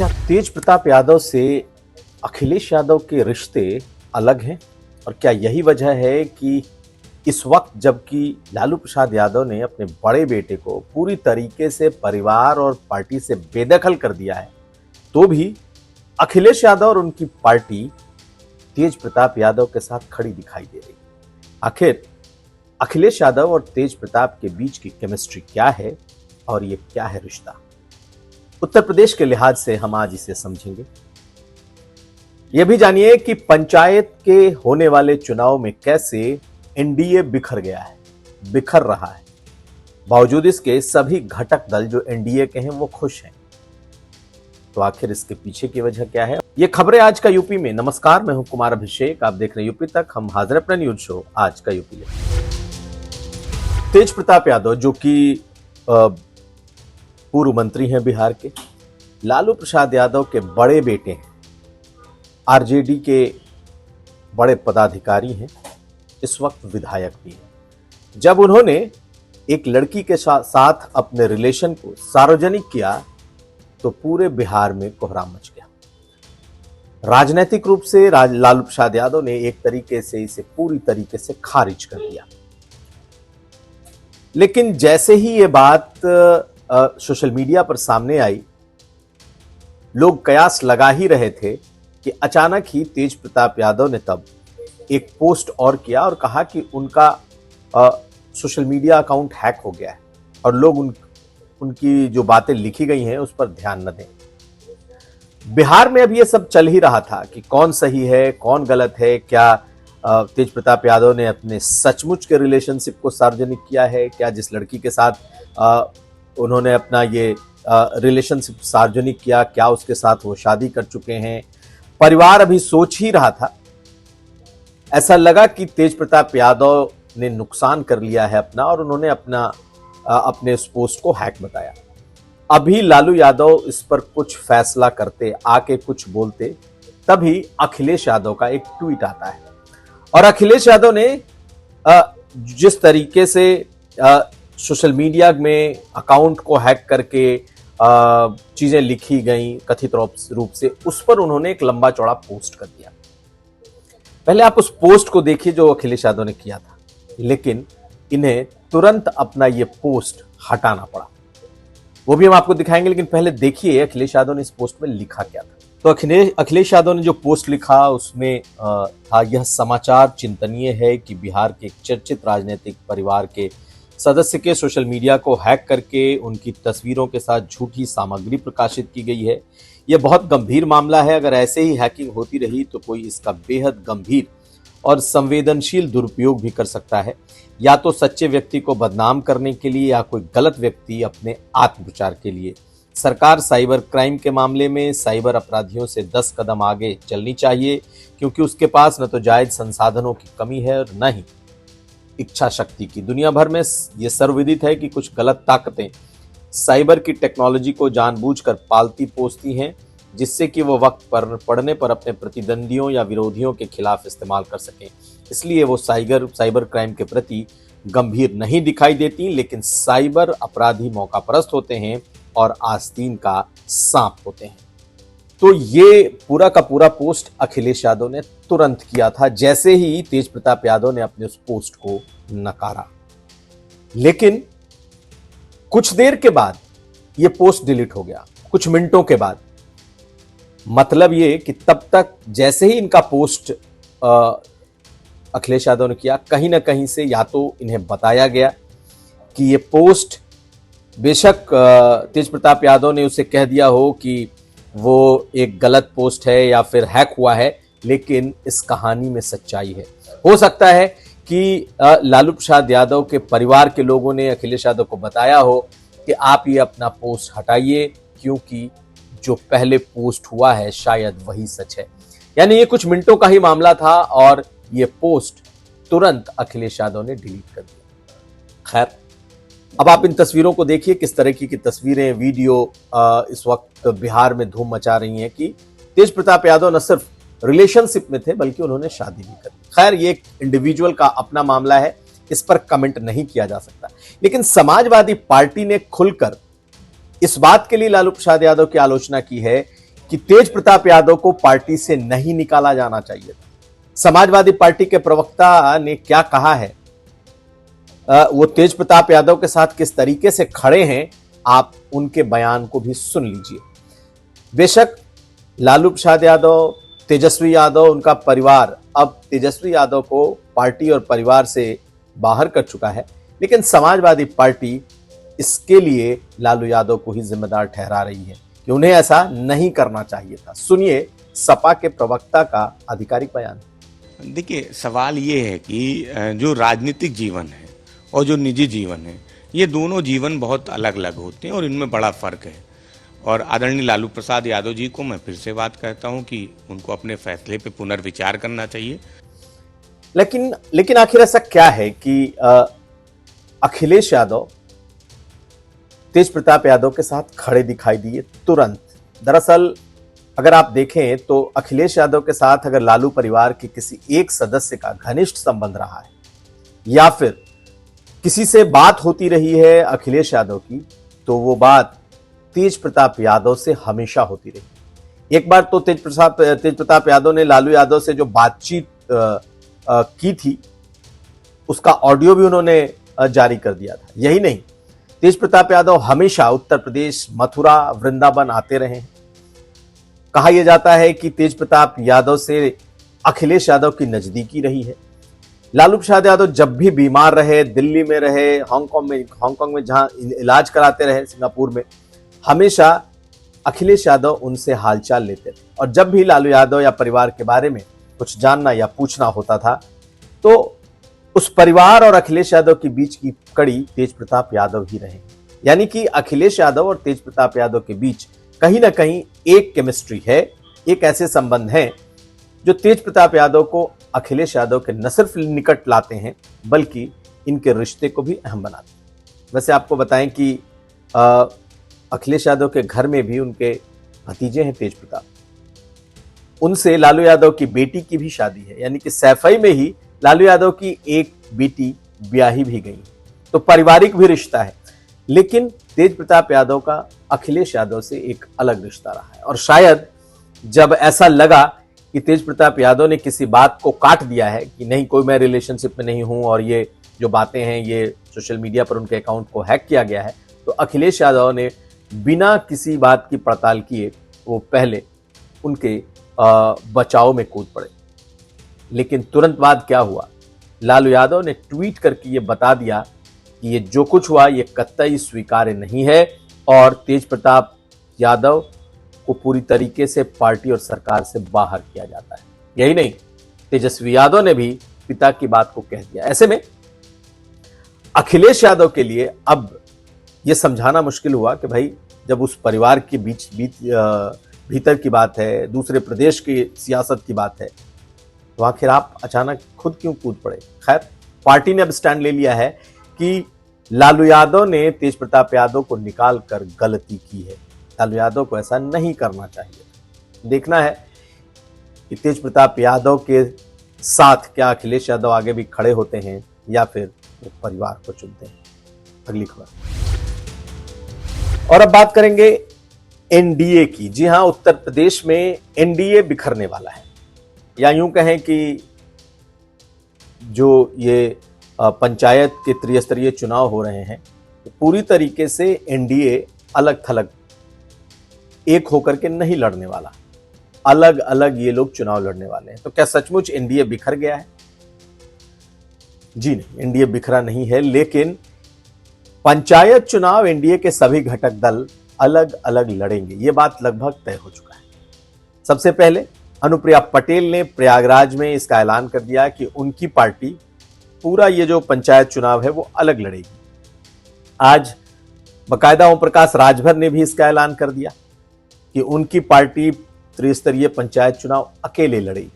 क्या तेज प्रताप यादव से अखिलेश यादव के रिश्ते अलग हैं? और क्या यही वजह है कि इस वक्त जबकि लालू प्रसाद यादव ने अपने बड़े बेटे को पूरी तरीके से परिवार और पार्टी से बेदखल कर दिया है, तो भी अखिलेश यादव और उनकी पार्टी तेज प्रताप यादव के साथ खड़ी दिखाई दे रही है? आखिर अखिलेश यादव और तेज प्रताप के बीच की केमिस्ट्री क्या है और ये क्या है रिश्ता? उत्तर प्रदेश के लिहाज से हम आज इसे समझेंगे। यह भी जानिए कि पंचायत के होने वाले चुनाव में कैसे एनडीए बिखर रहा है। बावजूद इसके सभी घटक दल जो एनडीए के हैं वो खुश हैं। तो आखिर इसके पीछे की वजह क्या है? ये खबरें आज का यूपी में। नमस्कार, मैं हूं कुमार अभिषेक, आप देख रहे हैं यूपी तक। हम हाजिर अपना न्यूज शो आज का यूपी में। तेज प्रताप यादव जो कि पूर्व मंत्री हैं बिहार के, लालू प्रसाद यादव के बड़े बेटे हैं, आरजेडी के बड़े पदाधिकारी हैं, इस वक्त विधायक भी हैं। जब उन्होंने एक लड़की के साथ अपने रिलेशन को सार्वजनिक किया तो पूरे बिहार में कोहराम मच गया। राजनीतिक रूप से लालू प्रसाद यादव ने एक तरीके से इसे पूरी तरीके से खारिज कर दिया। लेकिन जैसे ही ये बात सोशल मीडिया पर सामने आई, लोग कयास लगा ही रहे थे कि अचानक ही तेज प्रताप यादव ने तब एक पोस्ट और किया और कहा कि उनका सोशल मीडिया अकाउंट हैक हो गया है और लोग उनकी जो बातें लिखी गई हैं उस पर ध्यान न दें। बिहार में अब ये सब चल ही रहा था कि कौन सही है कौन गलत है। क्या तेज प्रताप यादव ने अपने सचमुच के रिलेशनशिप को सार्वजनिक किया है? क्या जिस लड़की के साथ उन्होंने अपना ये रिलेशनशिप सार्वजनिक किया, क्या उसके साथ वो शादी कर चुके हैं? परिवार अभी सोच ही रहा था। ऐसा लगा कि तेज प्रताप यादव ने नुकसान कर लिया है अपना और उन्होंने अपने उस पोस्ट को हैक बताया। अभी लालू यादव इस पर कुछ फैसला करते, आके कुछ बोलते, तभी अखिलेश यादव का एक ट्वीट आता है और अखिलेश यादव ने जिस तरीके से सोशल मीडिया में अकाउंट को हैक करके चीजें लिखी गई कथित रूप से, उस पर उन्होंने एक लंबा चौड़ा पोस्ट कर दिया। पहले आप उस पोस्ट को देखिए जो अखिलेश यादव ने किया था, लेकिन इन्हें तुरंत अपना ये पोस्ट हटाना पड़ा। वो भी हम आपको दिखाएंगे, लेकिन पहले देखिए अखिलेश यादव ने इस पोस्ट में लिखा क्या था। तो अखिलेश यादव ने जो पोस्ट लिखा उसमें था, यह समाचार चिंतनीय है कि बिहार के एक चर्चित राजनीतिक परिवार के सदस्य के सोशल मीडिया को हैक करके उनकी तस्वीरों के साथ झूठी सामग्री प्रकाशित की गई है। यह बहुत गंभीर मामला है। अगर ऐसे ही हैकिंग होती रही तो कोई इसका बेहद गंभीर और संवेदनशील दुरुपयोग भी कर सकता है, या तो सच्चे व्यक्ति को बदनाम करने के लिए या कोई गलत व्यक्ति अपने आत्मप्रचार के लिए। सरकार साइबर क्राइम के मामले में साइबर अपराधियों से 10 कदम आगे चलनी चाहिए, क्योंकि उसके पास न तो जायज संसाधनों की कमी है और न ही इच्छा शक्ति की। दुनिया भर में यह सर्वविदित है कि कुछ गलत ताकतें साइबर की टेक्नोलॉजी को जानबूझकर पालती पोसती हैं, जिससे कि वो वक्त पर पड़ने पर अपने प्रतिद्वंदियों या विरोधियों के खिलाफ इस्तेमाल कर सकें। इसलिए वो साइबर क्राइम के प्रति गंभीर नहीं दिखाई देती, लेकिन साइबर अपराधी मौकापरस्त होते हैं और आस्तीन का सांप होते हैं। तो ये पूरा का पूरा पोस्ट अखिलेश यादव ने तुरंत किया था जैसे ही तेज प्रताप यादव ने अपने उस पोस्ट को नकारा। लेकिन कुछ देर के बाद ये पोस्ट डिलीट हो गया, कुछ मिनटों के बाद। मतलब ये कि तब तक जैसे ही इनका पोस्ट अखिलेश यादव ने किया, कहीं ना कहीं से या तो इन्हें बताया गया कि ये पोस्ट, बेशक तेज प्रताप यादव ने उसे कह दिया हो कि वो एक गलत पोस्ट है या फिर हैक हुआ है, लेकिन इस कहानी में सच्चाई है। हो सकता है कि लालू प्रसाद यादव के परिवार के लोगों ने अखिलेश यादव को बताया हो कि आप ये अपना पोस्ट हटाइए, क्योंकि जो पहले पोस्ट हुआ है शायद वही सच है। यानी ये कुछ मिनटों का ही मामला था और ये पोस्ट तुरंत अखिलेश यादव ने डिलीट कर दिया। खैर, अब आप इन तस्वीरों को देखिए, किस तरह की तस्वीरें, वीडियो इस वक्त बिहार में धूम मचा रही हैं कि तेज प्रताप यादव न सिर्फ रिलेशनशिप में थे बल्कि उन्होंने शादी भी कर ली। खैर, ये एक इंडिविजुअल का अपना मामला है, इस पर कमेंट नहीं किया जा सकता। लेकिन समाजवादी पार्टी ने खुलकर इस बात के लिए लालू प्रसाद यादव की आलोचना की है कि तेज प्रताप यादव को पार्टी से नहीं निकाला जाना चाहिए था। समाजवादी पार्टी के प्रवक्ता ने क्या कहा है, वो तेज प्रताप यादव के साथ किस तरीके से खड़े हैं, आप उनके बयान को भी सुन लीजिए। बेशक लालू प्रसाद यादव, तेजस्वी यादव, उनका परिवार अब तेजस्वी यादव को पार्टी और परिवार से बाहर कर चुका है, लेकिन समाजवादी पार्टी इसके लिए लालू यादव को ही जिम्मेदार ठहरा रही है कि उन्हें ऐसा नहीं करना चाहिए था। सुनिए सपा के प्रवक्ता का आधिकारिक बयान। देखिए, सवाल ये है कि जो राजनीतिक जीवन है और जो निजी जीवन है, ये दोनों जीवन बहुत अलग अलग होते हैं और इनमें बड़ा फर्क है। और आदरणीय लालू प्रसाद यादव जी को मैं फिर से बात कहता हूं कि उनको अपने फैसले पे पुनर्विचार करना चाहिए। लेकिन आखिर ऐसा क्या है कि अखिलेश यादव तेज प्रताप यादव के साथ खड़े दिखाई दिए तुरंत। दरअसल अगर आप देखें तो अखिलेश यादव के साथ अगर लालू परिवार के किसी एक सदस्य का घनिष्ठ संबंध रहा है या फिर किसी से बात होती रही है अखिलेश यादव की, तो वो बात तेज प्रताप यादव से हमेशा होती रही। एक बार तो तेज प्रताप यादव ने लालू यादव से जो बातचीत की थी उसका ऑडियो भी उन्होंने जारी कर दिया था। यही नहीं, तेज प्रताप यादव हमेशा उत्तर प्रदेश, मथुरा, वृंदावन आते रहे हैं। कहा यह जाता है कि तेज प्रताप यादव से अखिलेश यादव की नजदीकी रही है। लालू प्रसाद यादव जब भी बीमार रहे, दिल्ली में रहे, हांगकांग में जहां इलाज कराते रहे, सिंगापुर में, हमेशा अखिलेश यादव उनसे हालचाल लेते थे। और जब भी लालू यादव या परिवार के बारे में कुछ जानना या पूछना होता था तो उस परिवार और अखिलेश यादव के बीच की कड़ी तेज प्रताप यादव ही रहे। यानी कि अखिलेश यादव और तेज प्रताप यादव के बीच कहीं ना कहीं एक केमिस्ट्री है, एक ऐसे संबंध हैं जो तेज प्रताप यादव को अखिलेश यादव के न सिर्फ निकट लाते हैं बल्कि इनके रिश्ते को भी अहम बनाते हैं। वैसे आपको बताएं कि अखिलेश यादव के घर में भी उनके भतीजे हैं तेज प्रताप, उनसे लालू यादव की बेटी की भी शादी है। यानी कि सैफई में ही लालू यादव की एक बेटी ब्याही भी गई, तो पारिवारिक भी रिश्ता है। लेकिन तेज प्रताप यादव का अखिलेश यादव से एक अलग रिश्ता रहा है। और शायद जब ऐसा लगा कि तेज प्रताप यादव ने किसी बात को काट दिया है कि नहीं, कोई मैं रिलेशनशिप में नहीं हूं और ये जो बातें हैं ये सोशल मीडिया पर उनके अकाउंट को हैक किया गया है, तो अखिलेश यादव ने बिना किसी बात की पड़ताल किए वो पहले उनके बचाव में कूद पड़े। लेकिन तुरंत बाद क्या हुआ, लालू यादव ने ट्वीट करके ये बता दिया कि ये जो कुछ हुआ ये कतई स्वीकार्य नहीं है और तेज प्रताप यादव को पूरी तरीके से पार्टी और सरकार से बाहर किया जाता है। यही नहीं, तेजस्वी यादव ने भी पिता की बात को कह दिया। ऐसे में अखिलेश यादव के लिए अब यह समझाना मुश्किल हुआ कि भाई जब उस परिवार के भीतर की बात है, दूसरे प्रदेश की सियासत की बात है, तो आखिर आप अचानक खुद क्यों कूद पड़े। खैर, पार्टी ने अब स्टैंड ले लिया है कि लालू यादव ने तेज प्रताप यादव को निकाल कर गलती की है। लालू यादव को ऐसा नहीं करना चाहिए। देखना है कि तेज प्रताप यादव के साथ क्या अखिलेश यादव आगे भी खड़े होते हैं या फिर वो परिवार को चुनते हैं। अगली खबर, और अब बात करेंगे एनडीए की। जी हां, उत्तर प्रदेश में एनडीए बिखरने वाला है, या यूं कहें कि जो ये पंचायत के त्रिस्तरीय चुनाव हो रहे हैं, तो पूरी तरीके से एनडीए अलग थलग एक होकर के नहीं लड़ने वाला, अलग अलग ये लोग चुनाव लड़ने वाले हैं। तो क्या सचमुच एनडीए बिखर गया है? जी नहीं, एनडीए बिखरा नहीं है, लेकिन पंचायत चुनाव एनडीए के सभी घटक दल अलग अलग लड़ेंगे, ये बात लगभग तय हो चुका है। सबसे पहले अनुप्रिया पटेल ने प्रयागराज में इसका ऐलान कर दिया कि उनकी पार्टी पूरा ये जो पंचायत चुनाव है वो अलग लड़ेगी। आज बकायदा ओम प्रकाश राजभर ने भी इसका ऐलान कर दिया कि उनकी पार्टी त्रिस्तरीय पंचायत चुनाव अकेले लड़ेगी।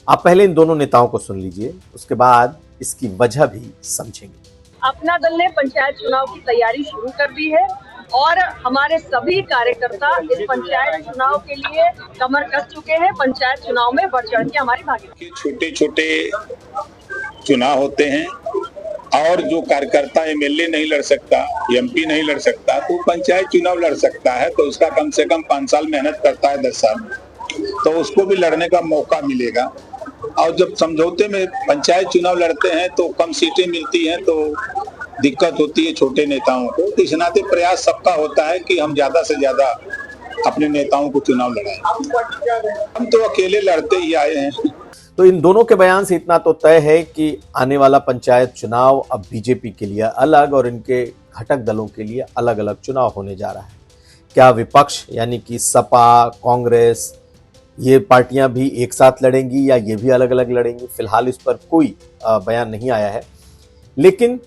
आप पहले इन दोनों नेताओं को सुन लीजिए, उसके बाद इसकी वजह भी समझेंगे। अपना दल ने पंचायत चुनाव की तैयारी शुरू कर दी है और हमारे सभी कार्यकर्ता इस पंचायत चुनाव के लिए कमर कस चुके हैं। पंचायत चुनाव में बढ़ चढ़ के हमारी भागीदारी। छोटे छोटे चुनाव होते हैं, और जो कार्यकर्ता एमएलए नहीं लड़ सकता, एमपी नहीं लड़ सकता, तो पंचायत चुनाव लड़ सकता है। तो उसका कम से कम 5 साल मेहनत करता है, 10 साल, तो उसको भी लड़ने का मौका मिलेगा। और जब समझौते में पंचायत चुनाव लड़ते हैं तो कम सीटें मिलती हैं, तो दिक्कत होती है छोटे नेताओं को। तो इस नाते प्रयास सबका होता है कि हम ज्यादा से ज्यादा अपने नेताओं को चुनाव लड़ाएं। हम तो अकेले लड़ते ही आए हैं। तो इन दोनों के बयान से इतना तो तय है कि आने वाला पंचायत चुनाव अब बीजेपी के लिए अलग और इनके घटक दलों के लिए अलग अलग चुनाव होने जा रहा है। क्या विपक्ष यानी कि सपा, कांग्रेस, ये पार्टियां भी एक साथ लड़ेंगी या ये भी अलग अलग लड़ेंगी, फिलहाल इस पर कोई बयान नहीं आया है। लेकिन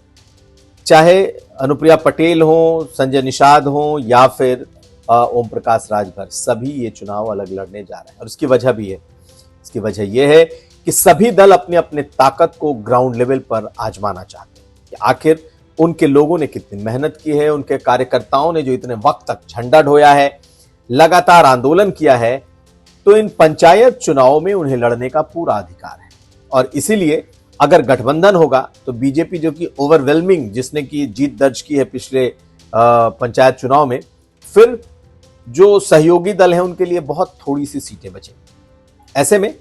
चाहे अनुप्रिया पटेल हो, संजय निषाद हो या फिर ओम प्रकाश राजभर, सभी ये चुनाव अलग लड़ने जा रहे हैं। और इसकी वजह भी है। इसकी वजह यह है कि सभी दल अपने अपने ताकत को ग्राउंड लेवल पर आजमाना चाहते हैं कि आखिर उनके लोगों ने कितनी मेहनत की है, उनके कार्यकर्ताओं ने जो इतने वक्त तक झंडा ढोया है, लगातार आंदोलन किया है, तो इन पंचायत चुनावों में उन्हें लड़ने का पूरा अधिकार है। और इसीलिए अगर गठबंधन होगा तो बीजेपी, जो कि ओवरवेलमिंग जिसने की जीत दर्ज की है पिछले पंचायत चुनाव में, फिर जो सहयोगी दल हैं उनके लिए बहुत थोड़ी सी सीटें बचेंगी। ऐसे में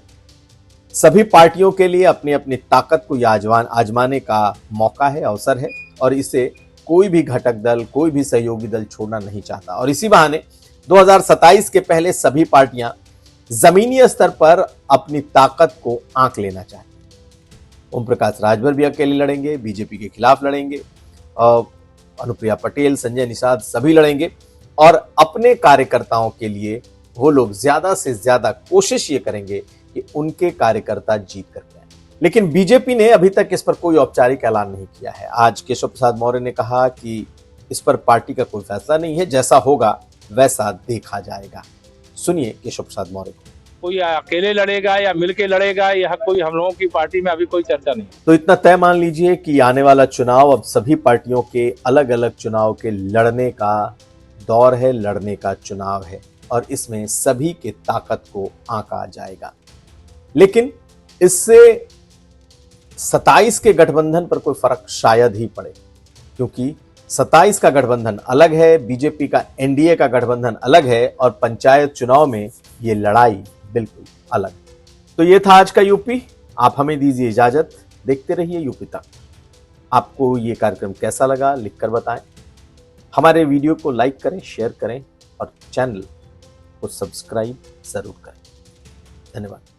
सभी पार्टियों के लिए अपनी अपनी ताकत को आजमाने का मौका है, अवसर है, और इसे कोई भी घटक दल, कोई भी सहयोगी दल छोड़ना नहीं चाहता। और इसी बहाने 2027 के पहले सभी पार्टियां जमीनी स्तर पर अपनी ताकत को आंक लेना चाहती हैं। ओम प्रकाश राजभर भी अकेले लड़ेंगे, बीजेपी के खिलाफ लड़ेंगे, और अनुप्रिया पटेल, संजय निषाद सभी लड़ेंगे। और अपने कार्यकर्ताओं के लिए वो लोग ज्यादा से ज्यादा कोशिश ये करेंगे कि उनके कार्यकर्ता जीत करके आए। लेकिन बीजेपी ने अभी तक इस पर कोई औपचारिक ऐलान नहीं किया है। आज केशव प्रसाद मौर्य ने कहा कि इस पर पार्टी का कोई फैसला नहीं है, जैसा होगा वैसा देखा जाएगा। सुनिए केशव प्रसाद मौर्य को। कोई अकेले लड़ेगा या मिलके लड़ेगा, यह कोई हम लोगों की पार्टी में अभी कोई चर्चा नहीं। तो इतना तय मान लीजिए कि आने वाला चुनाव अब सभी पार्टियों के अलग अलग चुनाव के लड़ने का दौर है, लड़ने का चुनाव है, और इसमें सभी के ताकत को आंका जाएगा। लेकिन इससे 27 के गठबंधन पर कोई फर्क शायद ही पड़े, क्योंकि 27 का गठबंधन अलग है, बीजेपी का एनडीए का गठबंधन अलग है, और पंचायत चुनाव में ये लड़ाई बिल्कुल अलग। तो ये था आज का यूपी। आप हमें दीजिए इजाजत, देखते रहिए यूपी तक। आपको ये कार्यक्रम कैसा लगा लिखकर बताएं। हमारे वीडियो को लाइक करें, शेयर करें और चैनल को सब्सक्राइब जरूर करें। धन्यवाद।